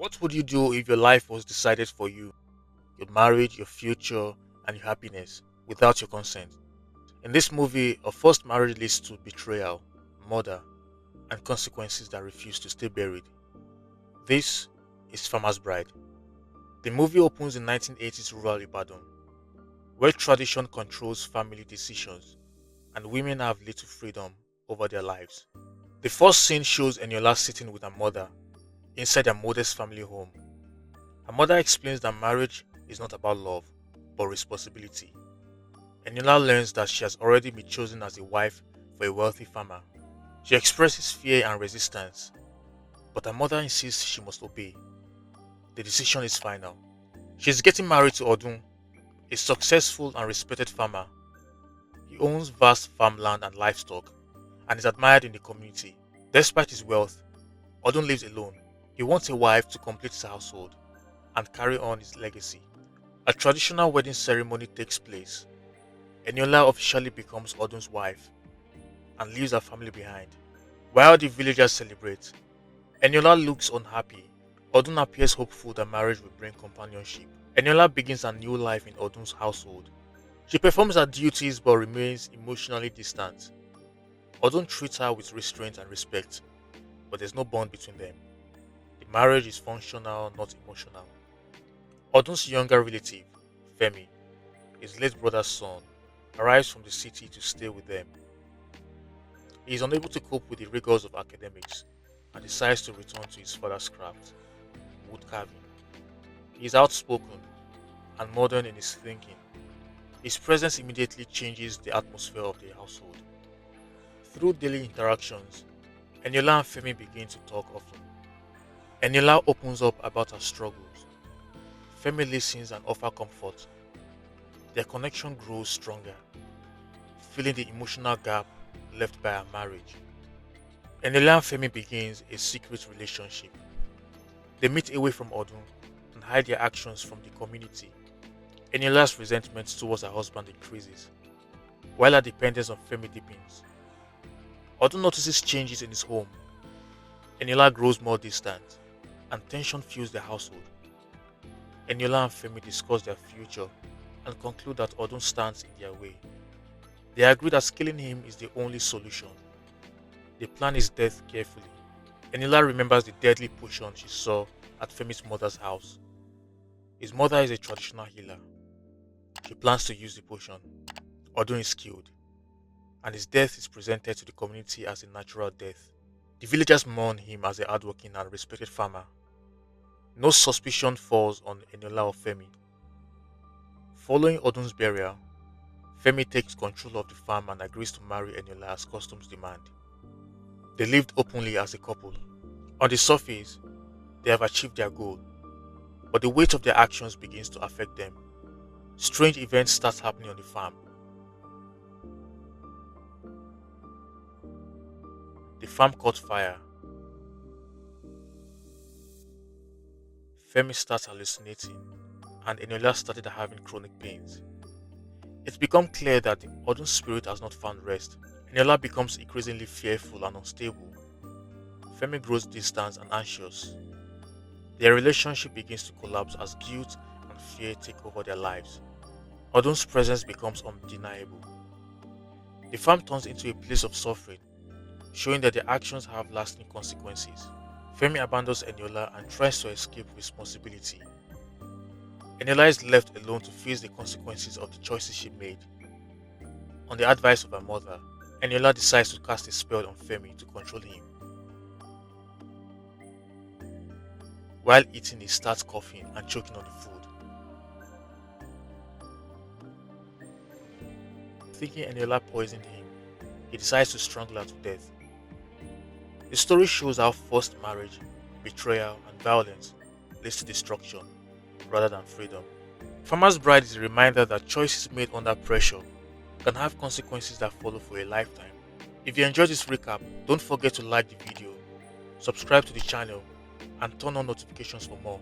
What would you do if your life was decided for you? Your marriage, your future, and your happiness without your consent. In this movie, a forced marriage leads to betrayal, murder, and consequences that refuse to stay buried. This is Farmer's Bride. The movie opens in 1980s rural Ibadan, where tradition controls family decisions and women have little freedom over their lives. The first scene shows Eniola sitting with her mother inside their modest family home. Her mother explains that marriage is not about love, but responsibility. Eniola learns that she has already been chosen as a wife for a wealthy farmer. She expresses fear and resistance, but her mother insists she must obey. The decision is final. She is getting married to Odun, a successful and respected farmer. He owns vast farmland and livestock and is admired in the community. Despite his wealth, Odun lives alone. He wants a wife to complete his household and carry on his legacy. A traditional wedding ceremony takes place. Eniola officially becomes Odun's wife and leaves her family behind. While the villagers celebrate, Eniola looks unhappy. Odun appears hopeful that marriage will bring companionship. Eniola begins a new life in Odun's household. She performs her duties but remains emotionally distant. Odun treats her with restraint and respect, but there's no bond between them. The marriage is functional, not emotional. Odun's younger relative, Femi, his late brother's son, arrives from the city to stay with them. He is unable to cope with the rigors of academics and decides to return to his father's craft, wood carving. He is outspoken and modern in his thinking. His presence immediately changes the atmosphere of the household. Through daily interactions, Eniola and Femi begin to talk often. Eniola opens up about her struggles. Femi listens and offers comfort. Their connection grows stronger, filling the emotional gap left by her marriage. Eniola and Femi begins a secret relationship. They meet away from Odun and hide their actions from the community. Eniola's resentment towards her husband increases, while her dependence on Femi deepens. Odun notices changes in his home. Eniola grows more distant, and tension fills the household. Eniola and Femi discuss their future and conclude that Odun stands in their way. They agree that killing him is the only solution. They plan his death carefully. Eniola remembers the deadly potion she saw at Femi's mother's house. His mother is a traditional healer. She plans to use the potion. Odun is killed, and his death is presented to the community as a natural death. The villagers mourn him as a hardworking and respected farmer. No suspicion falls on Eniola or Femi. Following Odun's burial, Femi takes control of the farm and agrees to marry Eniola as customs demand. They lived openly as a couple. On the surface, they have achieved their goal, but the weight of their actions begins to affect them. Strange events start happening on the farm. The farm caught fire. Femi starts hallucinating, and Eniola started having chronic pains. It's become clear that Odun's spirit has not found rest. Eniola becomes increasingly fearful and unstable. Femi grows distant and anxious. Their relationship begins to collapse as guilt and fear take over their lives. Odun's presence becomes undeniable. The farm turns into a place of suffering, showing that their actions have lasting consequences. Femi abandons Eniola and tries to escape responsibility. Eniola is left alone to face the consequences of the choices she made. On the advice of her mother, Eniola decides to cast a spell on Femi to control him. While eating, he starts coughing and choking on the food. Thinking Eniola poisoned him, he decides to strangle her to death. The story shows how forced marriage, betrayal, and violence leads to destruction rather than freedom. Farmer's Bride is a reminder that choices made under pressure can have consequences that follow for a lifetime. If you enjoyed this recap, don't forget to like the video, subscribe to the channel, and turn on notifications for more.